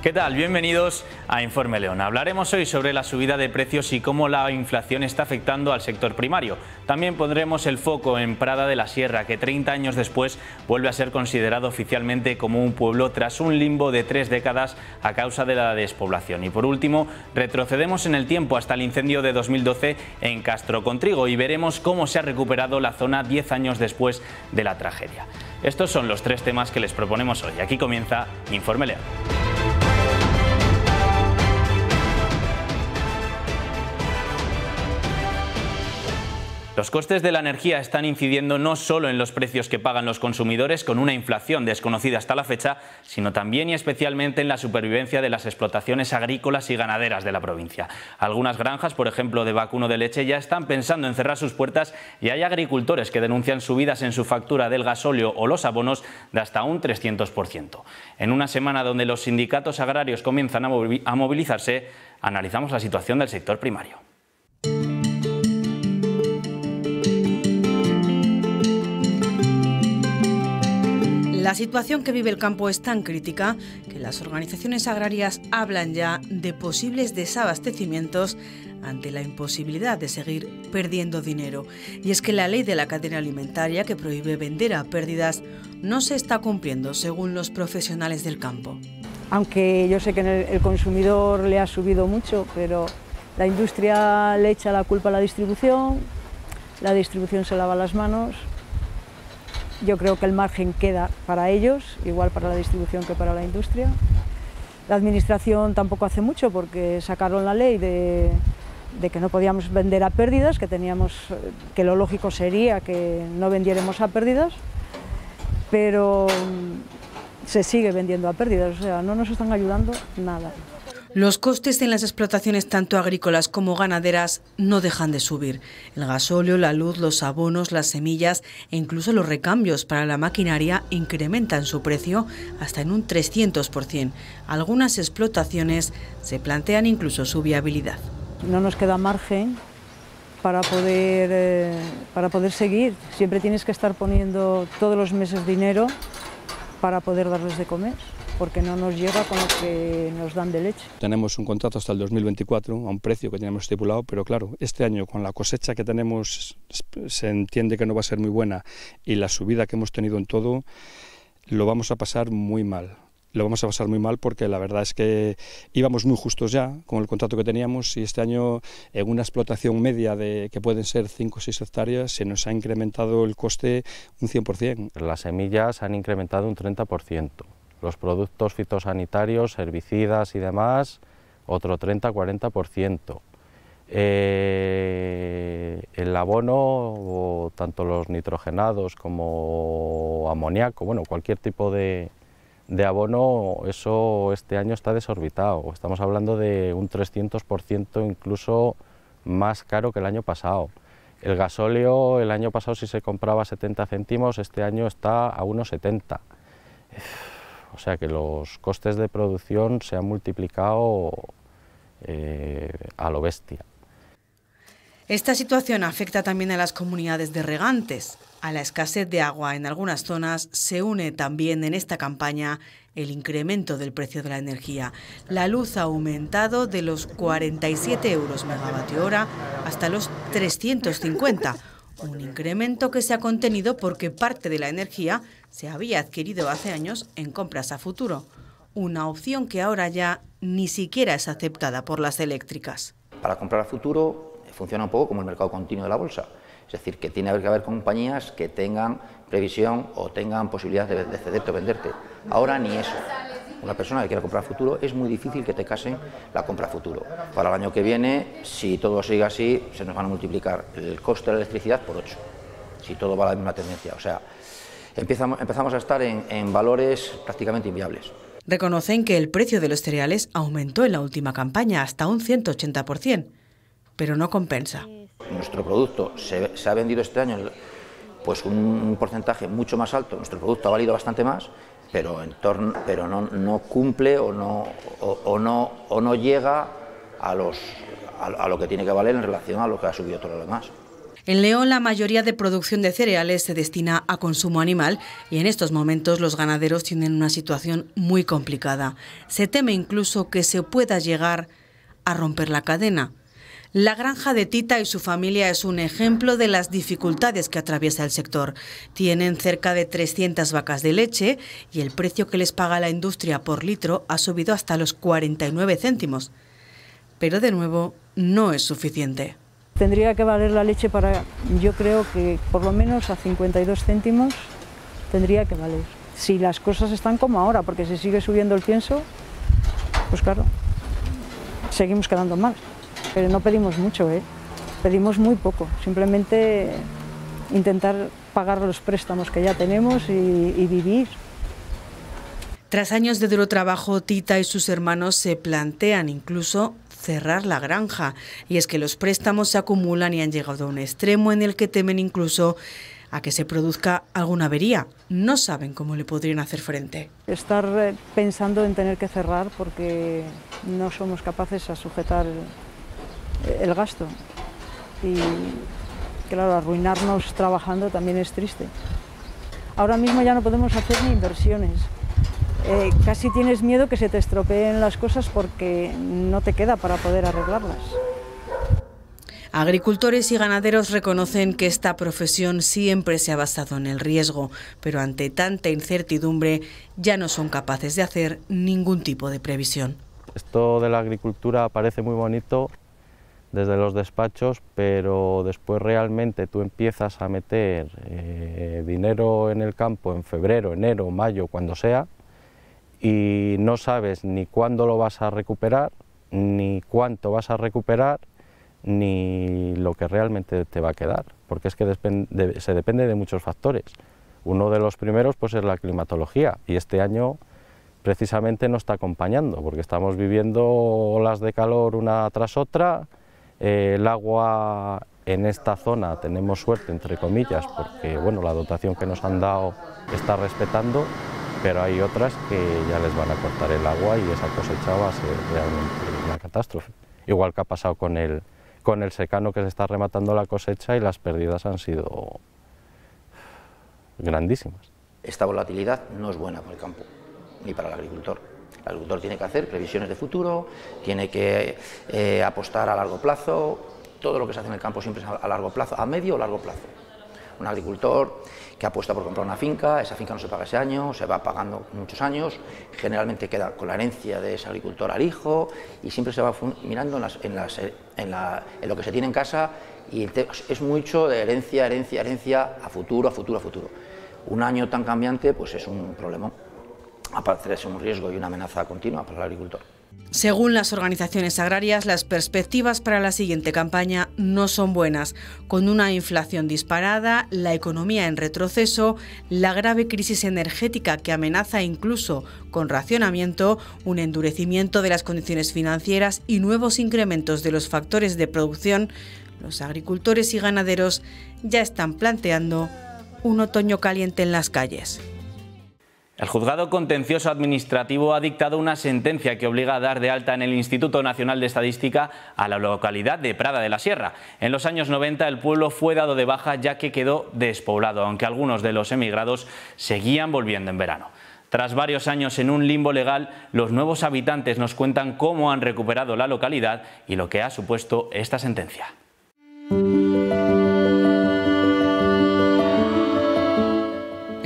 ¿Qué tal? Bienvenidos a Informe León. Hablaremos hoy sobre la subida de precios y cómo la inflación está afectando al sector primario. También pondremos el foco en Prada de la Sierra, que 30 años después vuelve a ser considerado oficialmente como un pueblo tras un limbo de 3 décadas a causa de la despoblación. Y por último, retrocedemos en el tiempo hasta el incendio de 2012 en Castro Contrigo y veremos cómo se ha recuperado la zona 10 años después de la tragedia. Estos son los 3 temas que les proponemos hoy. Aquí comienza Informe León. Los costes de la energía están incidiendo no solo en los precios que pagan los consumidores con una inflación desconocida hasta la fecha, sino también y especialmente en la supervivencia de las explotaciones agrícolas y ganaderas de la provincia. Algunas granjas, por ejemplo de vacuno de leche, ya están pensando en cerrar sus puertas y hay agricultores que denuncian subidas en su factura del gasóleo o los abonos de hasta un 300%. En una semana donde los sindicatos agrarios comienzan a movilizarse, analizamos la situación del sector primario. La situación que vive el campo es tan crítica que las organizaciones agrarias hablan ya de posibles desabastecimientos ante la imposibilidad de seguir perdiendo dinero. Y es que la ley de la cadena alimentaria, que prohíbe vender a pérdidas, no se está cumpliendo según los profesionales del campo. Aunque yo sé que el consumidor le ha subido mucho, pero la industria le echa la culpa a la distribución se lava las manos. Yo creo que el margen queda para ellos, igual para la distribución que para la industria. La administración tampoco hace mucho porque sacaron la ley de que no podíamos vender a pérdidas, que lo lógico sería que no vendiéramos a pérdidas, pero se sigue vendiendo a pérdidas, o sea, no nos están ayudando nada. Los costes en las explotaciones tanto agrícolas como ganaderas no dejan de subir. El gasóleo, la luz, los abonos, las semillas e incluso los recambios para la maquinaria incrementan su precio hasta en un 300%. Algunas explotaciones se plantean incluso su viabilidad. No nos queda margen para poder seguir. Siempre tienes que estar poniendo todos los meses dinero para poder darles de comer, porque no nos llega con lo que nos dan de leche. Tenemos un contrato hasta el 2024 a un precio que teníamos estipulado, pero claro, este año con la cosecha que tenemos se entiende que no va a ser muy buena y la subida que hemos tenido en todo, lo vamos a pasar muy mal. Lo vamos a pasar muy mal porque la verdad es que íbamos muy justos ya con el contrato que teníamos y este año en una explotación media que pueden ser 5 o 6 hectáreas se nos ha incrementado el coste un 100%. Las semillas han incrementado un 30%. Los productos fitosanitarios, herbicidas y demás, otro 30-40%. El abono, tanto los nitrogenados como amoníaco, bueno, cualquier tipo de abono, eso este año está desorbitado. Estamos hablando de un 300% incluso más caro que el año pasado. El gasóleo, el año pasado si se compraba 70 céntimos, este año está a 1,70. O sea que los costes de producción se han multiplicado a lo bestia. Esta situación afecta también a las comunidades de regantes. A la escasez de agua en algunas zonas se une también en esta campaña el incremento del precio de la energía. La luz ha aumentado de los 47 euros megavatio hora hasta los 350, un incremento que se ha contenido porque parte de la energía se había adquirido hace años en compras a futuro, una opción que ahora ya ni siquiera es aceptada por las eléctricas. Para comprar a futuro funciona un poco como el mercado continuo de la bolsa, es decir, que tiene que haber compañías que tengan previsión o tengan posibilidad de cederte o venderte. Ahora ni eso. Una persona que quiera comprar a futuro es muy difícil que te casen la compra a futuro. Para el año que viene, si todo sigue así, se nos van a multiplicar el coste de la electricidad por 8, si todo va a la misma tendencia. O sea, empezamos a estar en valores prácticamente inviables. Reconocen que el precio de los cereales aumentó en la última campaña hasta un 180%, pero no compensa. Nuestro producto se ha vendido este año pues un porcentaje mucho más alto, nuestro producto ha valido bastante más, pero no cumple o no llega a lo que tiene que valer en relación a lo que ha subido todo lo demás. En León, la mayoría de producción de cereales se destina a consumo animal y en estos momentos los ganaderos tienen una situación muy complicada. Se teme incluso que se pueda llegar a romper la cadena. La granja de Tita y su familia es un ejemplo de las dificultades que atraviesa el sector. Tienen cerca de 300 vacas de leche y el precio que les paga la industria por litro ha subido hasta los 49 céntimos. Pero de nuevo, no es suficiente. Tendría que valer la leche para, yo creo que por lo menos a 52 céntimos tendría que valer. Si las cosas están como ahora, porque si sigue subiendo el pienso, pues claro, seguimos quedando mal. Pero no pedimos mucho, pedimos muy poco, simplemente intentar pagar los préstamos que ya tenemos y vivir. Tras años de duro trabajo, Tita y sus hermanos se plantean incluso cerrar la granja. Y es que los préstamos se acumulan y han llegado a un extremo en el que temen incluso a que se produzca alguna avería. No saben cómo le podrían hacer frente. Estar pensando en tener que cerrar porque no somos capaces a sujetar el gasto. Y claro, arruinarnos trabajando también es triste. Ahora mismo ya no podemos hacer ni inversiones. Casi tienes miedo que se te estropeen las cosas porque no te queda para poder arreglarlas. Agricultores y ganaderos reconocen que esta profesión siempre se ha basado en el riesgo, pero ante tanta incertidumbre ya no son capaces de hacer ningún tipo de previsión. Esto de la agricultura parece muy bonito desde los despachos, pero después realmente tú empiezas a meter dinero en el campo en febrero, enero, mayo, cuando sea, y no sabes ni cuándo lo vas a recuperar, ni cuánto vas a recuperar, ni lo que realmente te va a quedar, porque es que se depende de muchos factores. Uno de los primeros pues es la climatología, y este año precisamente no está acompañando, porque estamos viviendo olas de calor una tras otra. El agua en esta zona tenemos suerte, entre comillas, porque bueno, la dotación que nos han dado está respetando, pero hay otras que ya les van a cortar el agua y esa cosecha va a ser realmente una catástrofe. Igual que ha pasado con el secano, que se está rematando la cosecha y las pérdidas han sido grandísimas. Esta volatilidad no es buena para el campo, ni para el agricultor. El agricultor tiene que hacer previsiones de futuro, tiene que apostar a largo plazo. Todo lo que se hace en el campo siempre es a largo plazo, a medio o largo plazo. Un agricultor que apuesta por comprar una finca, esa finca no se paga ese año, se va pagando muchos años, generalmente queda con la herencia de ese agricultor al hijo y siempre se va mirando en lo que se tiene en casa y es mucho de herencia, herencia, herencia a futuro, a futuro, a futuro. Un año tan cambiante pues es un problema, aparte de ser un riesgo y una amenaza continua para el agricultor. Según las organizaciones agrarias, las perspectivas para la siguiente campaña no son buenas. Con una inflación disparada, la economía en retroceso, la grave crisis energética que amenaza incluso con racionamiento, un endurecimiento de las condiciones financieras y nuevos incrementos de los factores de producción, los agricultores y ganaderos ya están planteando un otoño caliente en las calles. El Juzgado Contencioso Administrativo ha dictado una sentencia que obliga a dar de alta en el Instituto Nacional de Estadística a la localidad de Prada de la Sierra. En los años 90 el pueblo fue dado de baja ya que quedó despoblado, aunque algunos de los emigrados seguían volviendo en verano. Tras varios años en un limbo legal, los nuevos habitantes nos cuentan cómo han recuperado la localidad y lo que ha supuesto esta sentencia.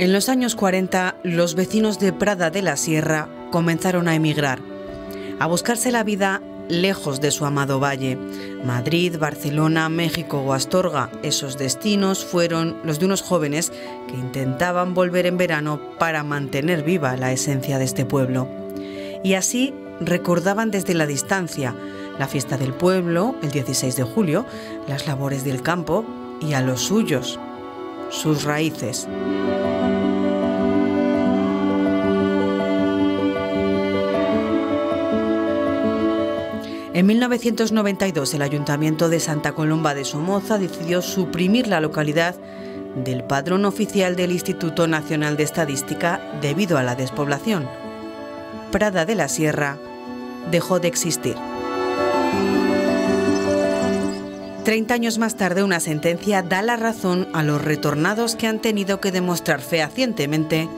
En los años 40, los vecinos de Prada de la Sierra comenzaron a emigrar, a buscarse la vida lejos de su amado valle. Madrid, Barcelona, México o Astorga, esos destinos fueron los de unos jóvenes que intentaban volver en verano para mantener viva la esencia de este pueblo. Y así recordaban desde la distancia la fiesta del pueblo, el 16 de julio, las labores del campo y a los suyos, sus raíces. En 1992, el Ayuntamiento de Santa Colomba de Somoza decidió suprimir la localidad del padrón oficial del Instituto Nacional de Estadística debido a la despoblación. Prada de la Sierra dejó de existir. 30 años más tarde, una sentencia da la razón a los retornados que han tenido que demostrar fehacientemente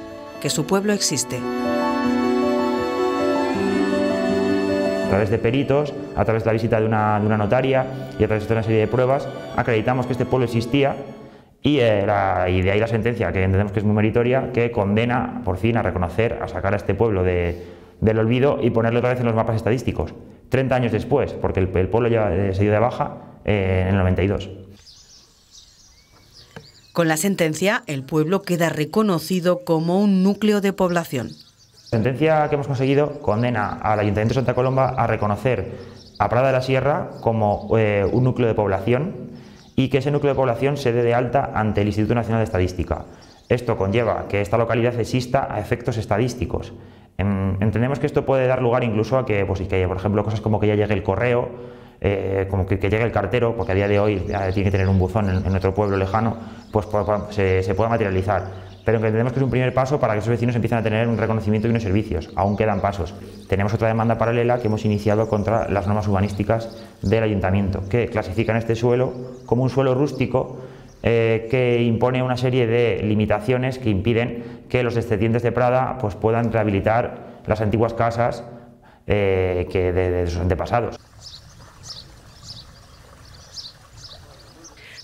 que su pueblo existe. A través de peritos, a través de la visita de una notaria y a través de una serie de pruebas, acreditamos que este pueblo existía y de ahí la sentencia, que entendemos que es muy meritoria, que condena por fin a reconocer, a sacar a este pueblo del olvido y ponerlo otra vez en los mapas estadísticos. 30 años después, porque el pueblo ya se dio de baja en el 92. Con la sentencia, el pueblo queda reconocido como un núcleo de población. La sentencia que hemos conseguido condena al Ayuntamiento de Santa Colomba a reconocer a Prada de la Sierra como un núcleo de población y que ese núcleo de población se dé de alta ante el Instituto Nacional de Estadística. Esto conlleva que esta localidad exista a efectos estadísticos. Entendemos que esto puede dar lugar incluso a que, por ejemplo, cosas como que ya llegue el correo, como que llegue el cartero, porque a día de hoy tiene que tener un buzón en nuestro pueblo lejano, pues se pueda materializar. Pero entendemos que es un primer paso para que esos vecinos empiecen a tener un reconocimiento y unos servicios. Aún quedan pasos. Tenemos otra demanda paralela que hemos iniciado contra las normas urbanísticas del ayuntamiento, que clasifican este suelo como un suelo rústico que impone una serie de limitaciones que impiden que los descendientes de Prada pues, puedan rehabilitar las antiguas casas de sus antepasados.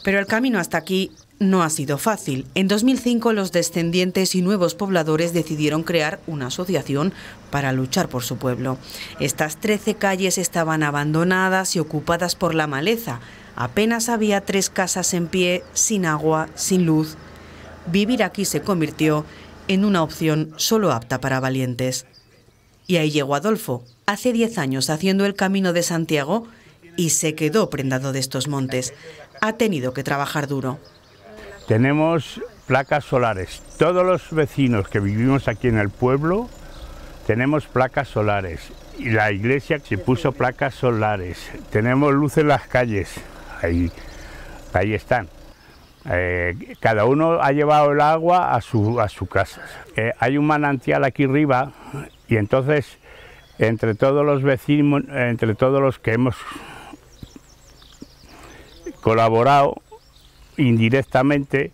Pero el camino hasta aquí no ha sido fácil. En 2005 los descendientes y nuevos pobladores decidieron crear una asociación para luchar por su pueblo. Estas 13 calles estaban abandonadas y ocupadas por la maleza. Apenas había 3 casas en pie, sin agua, sin luz. Vivir aquí se convirtió en una opción solo apta para valientes. Y ahí llegó Adolfo, hace 10 años haciendo el Camino de Santiago y se quedó prendado de estos montes. Ha tenido que trabajar duro. Tenemos placas solares. Todos los vecinos que vivimos aquí en el pueblo tenemos placas solares. Y la iglesia se puso placas solares. Tenemos luz en las calles. Ahí están. Cada uno ha llevado el agua a su casa. Hay un manantial aquí arriba y entonces entre todos los vecinos, entre todos los que hemos colaborado indirectamente,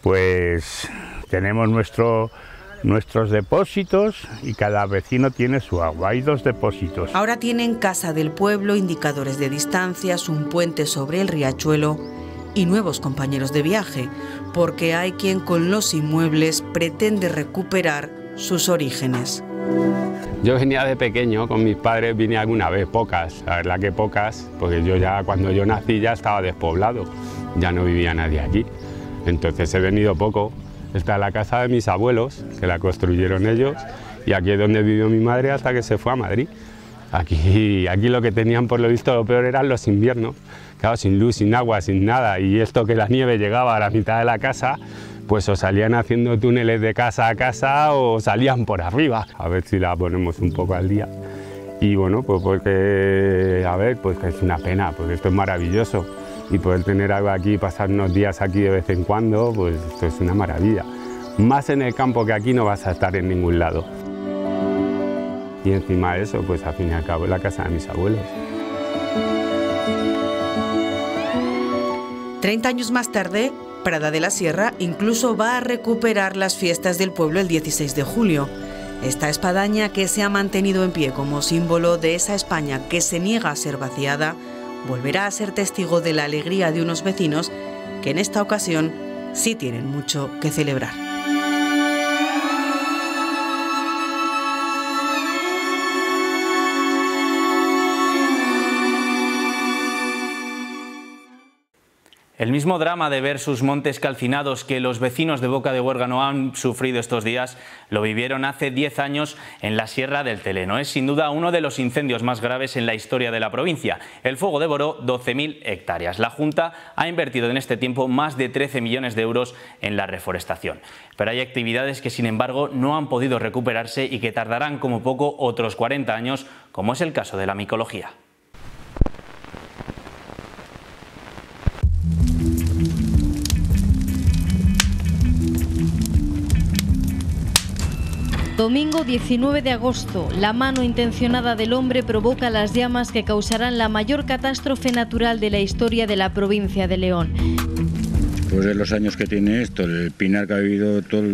pues tenemos nuestros depósitos y cada vecino tiene su agua. Hay 2 depósitos. Ahora tienen casa del pueblo, indicadores de distancias, un puente sobre el riachuelo y nuevos compañeros de viaje, porque hay quien con los inmuebles pretende recuperar sus orígenes. Yo venía de pequeño, con mis padres vine alguna vez, pocas, la verdad que pocas, porque cuando yo nací ya estaba despoblado, ya no vivía nadie aquí, entonces he venido poco. Esta es la casa de mis abuelos, que la construyeron ellos, y aquí es donde vivió mi madre hasta que se fue a Madrid. Aquí lo que tenían por lo visto lo peor eran los inviernos, claro, sin luz, sin agua, sin nada, y esto que la nieve llegaba a la mitad de la casa, pues o salían haciendo túneles de casa a casa o salían por arriba. A ver si la ponemos un poco al día. Y bueno, pues porque, a ver, pues que es una pena, porque esto es maravilloso. Y poder tener algo aquí, pasar unos días aquí de vez en cuando, pues esto es una maravilla. Más en el campo, que aquí no vas a estar en ningún lado. Y encima de eso, pues al fin y al cabo es la casa de mis abuelos. 30 años más tarde, Prada de la Sierra incluso va a recuperar las fiestas del pueblo el 16 de julio. Esta espadaña, que se ha mantenido en pie como símbolo de esa España que se niega a ser vaciada, volverá a ser testigo de la alegría de unos vecinos que en esta ocasión sí tienen mucho que celebrar. El mismo drama de ver sus montes calcinados que los vecinos de Boca de Huérgano han sufrido estos días lo vivieron hace 10 años en la Sierra del Teleno. Es sin duda uno de los incendios más graves en la historia de la provincia. El fuego devoró 12.000 hectáreas. La Junta ha invertido en este tiempo más de 13 millones de euros en la reforestación. Pero hay actividades que sin embargo no han podido recuperarse y que tardarán como poco otros 40 años, como es el caso de la micología. Domingo 19 de agosto, la mano intencionada del hombre provoca las llamas que causarán la mayor catástrofe natural de la historia de la provincia de León. Pues de los años que tiene esto, el Pinar que ha vivido toda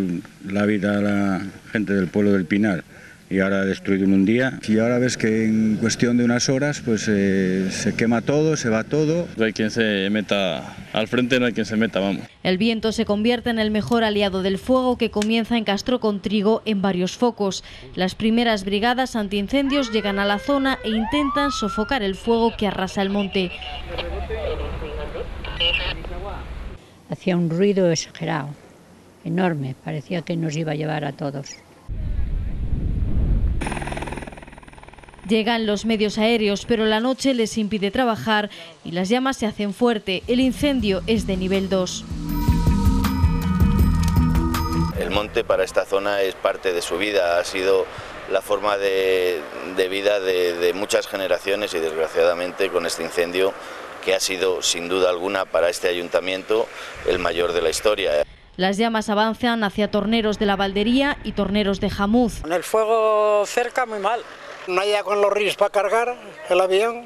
la vida la gente del pueblo del Pinar y ahora destruido en un día. Y ahora ves que en cuestión de unas horas pues se quema todo, se va todo. No hay quien se meta al frente, no hay quien se meta, vamos. El viento se convierte en el mejor aliado del fuego que comienza en Castro-Contrigo en varios focos. Las primeras brigadas antiincendios llegan a la zona e intentan sofocar el fuego que arrasa el monte. Hacía un ruido exagerado, enorme, parecía que nos iba a llevar a todos. Llegan los medios aéreos, pero la noche les impide trabajar y las llamas se hacen fuerte. El incendio es de nivel 2. El monte para esta zona es parte de su vida, ha sido la forma de vida de muchas generaciones y desgraciadamente con este incendio, que ha sido sin duda alguna para este ayuntamiento el mayor de la historia. Las llamas avanzan hacia Torneros de la Valdería y Torneros de Jamuz. Con el fuego cerca muy mal. No hay ya con los ríos para cargar el avión,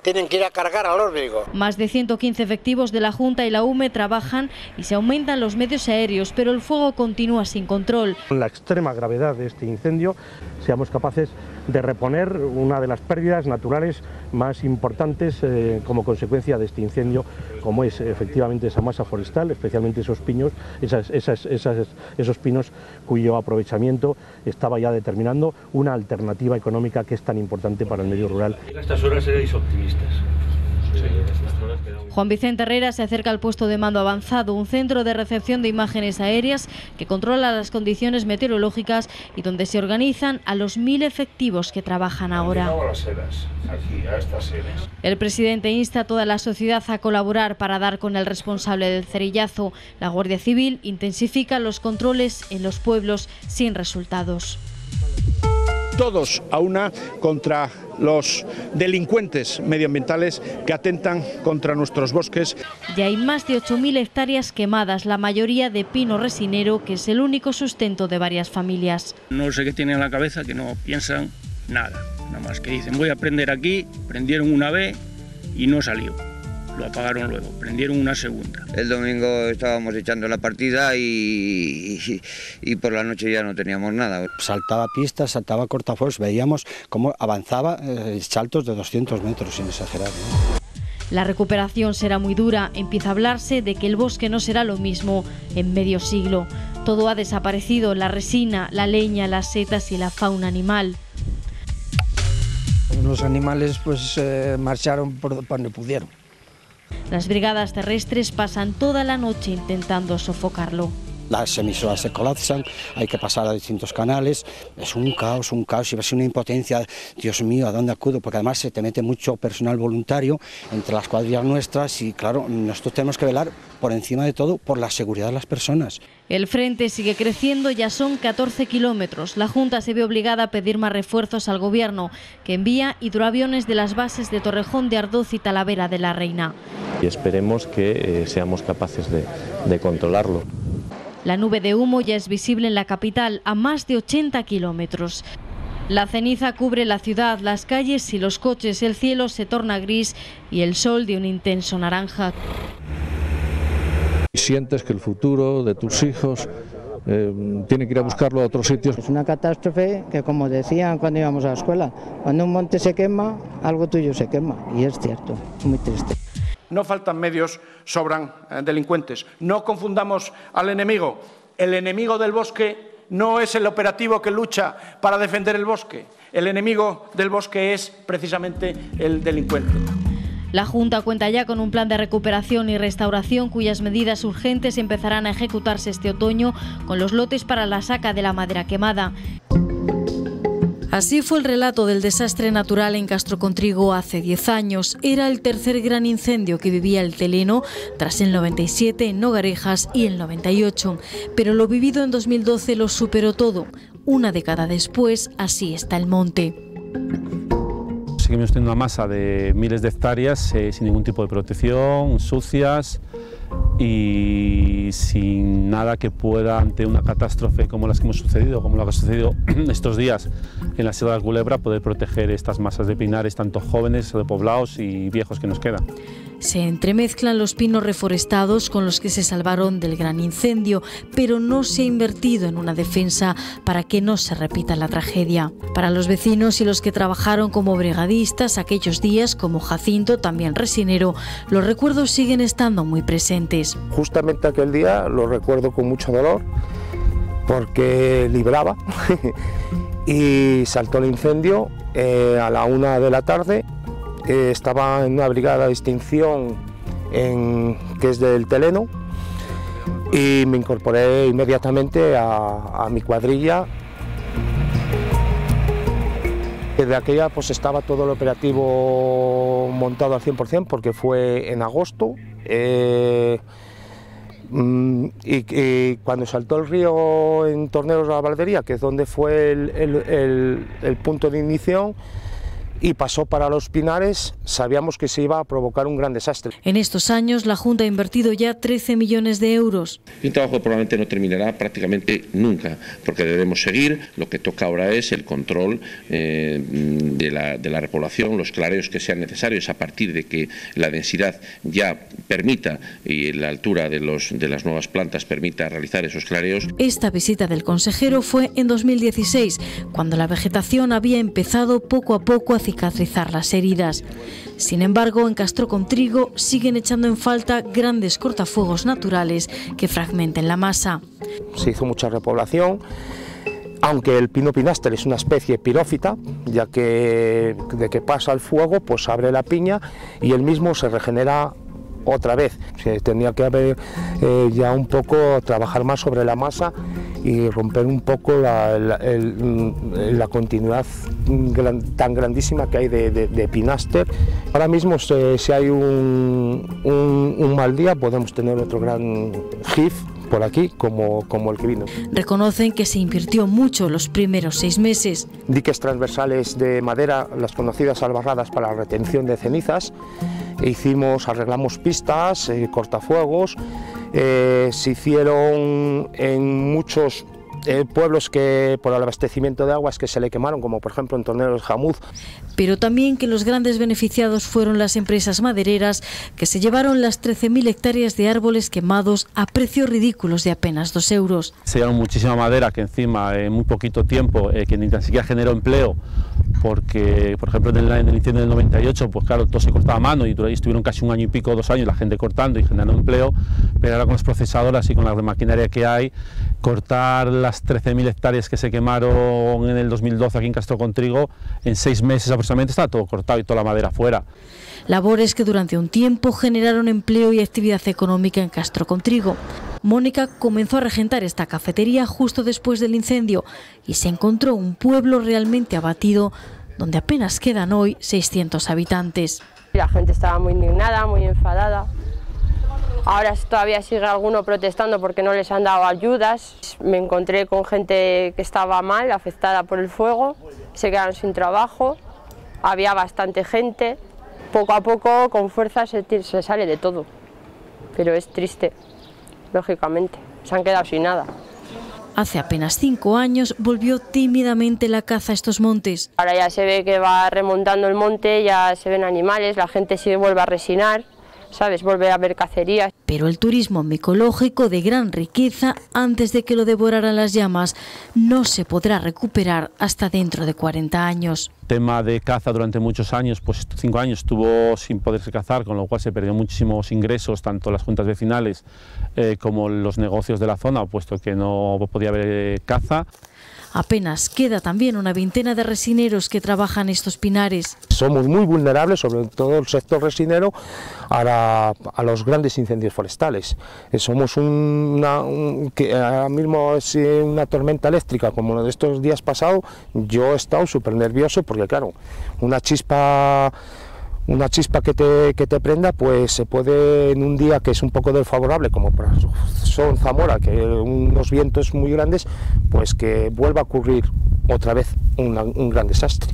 tienen que ir a cargar al Órbigo. Más de 115 efectivos de la Junta y la UME trabajan y se aumentan los medios aéreos, pero el fuego continúa sin control. Con la extrema gravedad de este incendio, seamos capaces de reponer una de las pérdidas naturales más importantes como consecuencia de este incendio, como es efectivamente esa masa forestal, especialmente esos pinos, esos pinos cuyo aprovechamiento estaba ya determinando una alternativa económica que es tan importante para el medio rural. A estas horas seréis optimistas. Juan Vicente Herrera se acerca al puesto de mando avanzado, un centro de recepción de imágenes aéreas que controla las condiciones meteorológicas y donde se organizan a los 1000 efectivos que trabajan ahora. El presidente insta a toda la sociedad a colaborar para dar con el responsable del cerillazo. La Guardia Civil intensifica los controles en los pueblos sin resultados. Todos a una contra los delincuentes medioambientales que atentan contra nuestros bosques. Ya hay más de 8.000 hectáreas quemadas, la mayoría de pino resinero, que es el único sustento de varias familias. No sé qué tienen en la cabeza, que no piensan nada más que dicen voy a prender aquí, prendieron una vez y no salió. Lo apagaron luego, prendieron una segunda. El domingo estábamos echando la partida y por la noche ya no teníamos nada. Saltaba pistas, saltaba cortafuegos, veíamos cómo avanzaba saltos de 200 metros, sin exagerar, ¿no? La recuperación será muy dura. Empieza a hablarse de que el bosque no será lo mismo en medio siglo. Todo ha desaparecido, la resina, la leña, las setas y la fauna animal. Los animales pues marcharon por donde pudieron. Las brigadas terrestres pasan toda la noche intentando sofocarlo. Las emisoras se colapsan, hay que pasar a distintos canales, es un caos y va a ser una impotencia. Dios mío, ¿a dónde acudo? Porque además se te mete mucho personal voluntario entre las cuadrillas nuestras y claro, nosotros tenemos que velar por encima de todo por la seguridad de las personas. El frente sigue creciendo, ya son 14 kilómetros. La Junta se ve obligada a pedir más refuerzos al Gobierno, que envía hidroaviones de las bases de Torrejón de Ardoz y Talavera de la Reina. Y esperemos que seamos capaces de controlarlo. La nube de humo ya es visible en la capital, a más de 80 kilómetros. La ceniza cubre la ciudad, las calles y los coches, el cielo se torna gris y el sol de un intenso naranja. Sientes que el futuro de tus hijos tiene que ir a buscarlo a otros sitios. Es una catástrofe que, como decían cuando íbamos a la escuela, cuando un monte se quema, algo tuyo se quema, y es cierto, es muy triste. No faltan medios, sobran delincuentes. No confundamos al enemigo. El enemigo del bosque no es el operativo que lucha para defender el bosque. El enemigo del bosque es precisamente el delincuente. La Junta cuenta ya con un plan de recuperación y restauración cuyas medidas urgentes empezarán a ejecutarse este otoño con los lotes para la saca de la madera quemada. Así fue el relato del desastre natural en Castro-Contrigo hace 10 años. Era el tercer gran incendio que vivía el Teleno, tras el 97 en Nogarejas y el 98. Pero lo vivido en 2012 lo superó todo. Una década después, así está el monte. Seguimos teniendo una masa de miles de hectáreas sin ningún tipo de protección, sucias, y sin nada que pueda, ante una catástrofe como las que hemos sucedido, como lo que ha sucedido estos días en la Sierra de la Culebra, poder proteger estas masas de pinares, tanto jóvenes, repoblados y viejos que nos quedan. Se entremezclan los pinos reforestados con los que se salvaron del gran incendio, pero no se ha invertido en una defensa para que no se repita la tragedia. Para los vecinos y los que trabajaron como brigadistas aquellos días, como Jacinto, también resinero, los recuerdos siguen estando muy presentes. Justamente aquel día lo recuerdo con mucho dolor, porque libraba y saltó el incendio a la 1 de la tarde. Estaba en una brigada de extinción que es del Teleno, y me incorporé inmediatamente a mi cuadrilla. Desde aquella pues estaba todo el operativo montado al 100%, porque fue en agosto, y cuando saltó el río en Torneros de la Valdería, que es donde fue el punto de ignición, y pasó para los pinares, sabíamos que se iba a provocar un gran desastre. En estos años la Junta ha invertido ya 13 millones de euros. Un trabajo que probablemente no terminará prácticamente nunca, porque debemos seguir. Lo que toca ahora es el control de la repoblación, los clareos que sean necesarios a partir de que la densidad ya permita y la altura de las nuevas plantas permita realizar esos clareos. Esta visita del consejero fue en 2016, cuando la vegetación había empezado poco a poco a cicatrizar las heridas. Sin embargo, en Castrocontrigo siguen echando en falta grandes cortafuegos naturales que fragmenten la masa. Se hizo mucha repoblación, aunque el pino pinaster es una especie pirófita, ya que de que pasa el fuego pues abre la piña y él mismo se regenera otra vez. Se tendría que haber ya un poco trabajar más sobre la masa y romper un poco la continuidad tan grandísima que hay de pinaster. Ahora mismo si hay un mal día podemos tener otro gran GIF por aquí como el que vino. Reconocen que se invirtió mucho los primeros 6 meses. Diques transversales de madera, las conocidas albarradas para la retención de cenizas. Arreglamos pistas, cortafuegos, se hicieron en muchos pueblos que por el abastecimiento de aguas que se le quemaron, como por ejemplo en Torneros de Jamuz. Pero también que los grandes beneficiados fueron las empresas madereras, que se llevaron las 13.000 hectáreas de árboles quemados a precios ridículos de apenas 2 euros. Se llevaron muchísima madera que encima en muy poquito tiempo, que ni tan siquiera generó empleo, porque por ejemplo en el incendio del 98, pues claro, todo se cortaba a mano y estuvieron casi 1 año y pico, 2 años la gente cortando y generando empleo, pero ahora con las procesadoras y con la maquinaria que hay, cortar las 13.000 hectáreas que se quemaron en el 2012 aquí en Castrocontrigo, en 6 meses aproximadamente está todo cortado y toda la madera fuera. Labores que durante un tiempo generaron empleo y actividad económica en Castrocontrigo. Mónica comenzó a regentar esta cafetería justo después del incendio y se encontró un pueblo realmente abatido, donde apenas quedan hoy 600 habitantes. La gente estaba muy indignada, muy enfadada. Ahora todavía sigue alguno protestando porque no les han dado ayudas. Me encontré con gente que estaba mal, afectada por el fuego, se quedaron sin trabajo, había bastante gente. Poco a poco, con fuerza, se sale de todo, pero es triste, lógicamente, se han quedado sin nada. Hace apenas 5 años volvió tímidamente la caza a estos montes. Ahora ya se ve que va remontando el monte, ya se ven animales, la gente se vuelve a resinar, ¿sabes? Vuelve a haber cacerías. Pero el turismo micológico de gran riqueza, antes de que lo devoraran las llamas, no se podrá recuperar hasta dentro de 40 años. El tema de caza durante muchos años, pues 5 años estuvo sin poderse cazar, con lo cual se perdió muchísimos ingresos, tanto las juntas vecinales como los negocios de la zona, puesto que no podía haber caza. Apenas queda también una veintena de resineros que trabajan estos pinares. Somos muy vulnerables, sobre todo el sector resinero, a los grandes incendios forestales. Somos que ahora mismo es una tormenta eléctrica como la de estos días pasados. Yo he estado súper nervioso porque claro, una chispa que te prenda, pues se puede en un día que es un poco desfavorable, como son Zamora, que unos vientos muy grandes, pues que vuelva a ocurrir otra vez un gran desastre.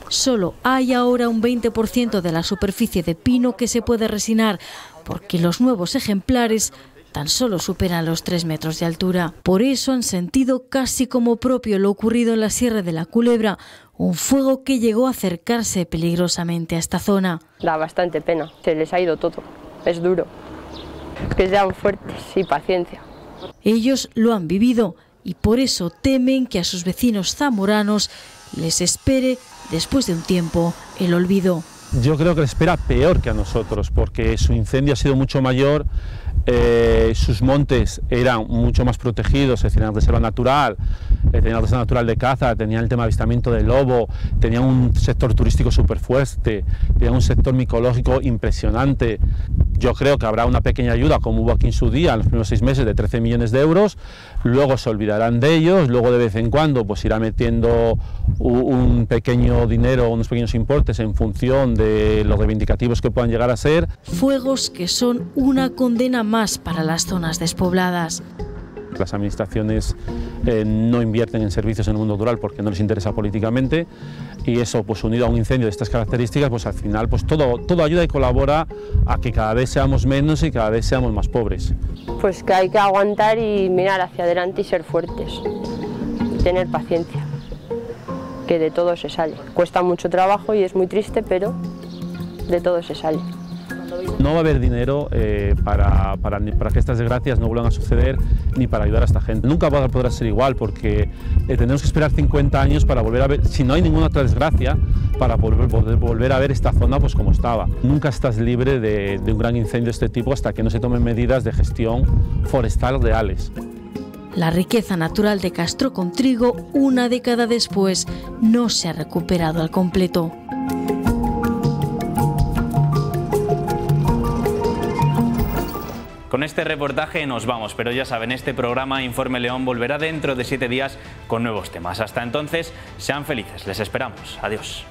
Solo hay ahora un 20% de la superficie de pino que se puede resinar, porque los nuevos ejemplares tan solo superan los 3 metros de altura. Por eso han sentido casi como propio lo ocurrido en la Sierra de la Culebra, un fuego que llegó a acercarse peligrosamente a esta zona. Da bastante pena, se les ha ido todo, es duro. Que sean fuertes y paciencia. Ellos lo han vivido y por eso temen que a sus vecinos zamoranos les espere, después de un tiempo, el olvido. Yo creo que les espera peor que a nosotros, porque su incendio ha sido mucho mayor, sus montes eran mucho más protegidos, es decir, eran reserva natural, tenían reserva natural de caza, tenían el tema de avistamiento del lobo, tenían un sector turístico súper fuerte, tenían un sector micológico impresionante. Yo creo que habrá una pequeña ayuda, como hubo aquí en su día, en los primeros 6 meses, de 13 millones de euros, luego se olvidarán de ellos, luego de vez en cuando pues irá metiendo un pequeño dinero, unos pequeños importes en función de los reivindicativos que puedan llegar a ser. Fuegos que son una condena más para las zonas despobladas. Las administraciones no invierten en servicios en el mundo rural porque no les interesa políticamente, y eso, pues unido a un incendio de estas características, pues al final pues todo ayuda y colabora a que cada vez seamos menos y cada vez seamos más pobres. Pues que hay que aguantar y mirar hacia adelante y ser fuertes, y tener paciencia, que de todo se sale. Cuesta mucho trabajo y es muy triste, pero de todo se sale. No va a haber dinero para que estas desgracias no vuelvan a suceder, ni para ayudar a esta gente. Nunca podrá ser igual, porque tenemos que esperar 50 años para volver a ver, si no hay ninguna otra desgracia, para volver a ver esta zona pues como estaba. Nunca estás libre de un gran incendio de este tipo hasta que no se tomen medidas de gestión forestal reales. La riqueza natural de Castrocontrigo, una década después, no se ha recuperado al completo. Con este reportaje nos vamos, pero ya saben, este programa Informe León volverá dentro de 7 días con nuevos temas. Hasta entonces, sean felices, les esperamos. Adiós.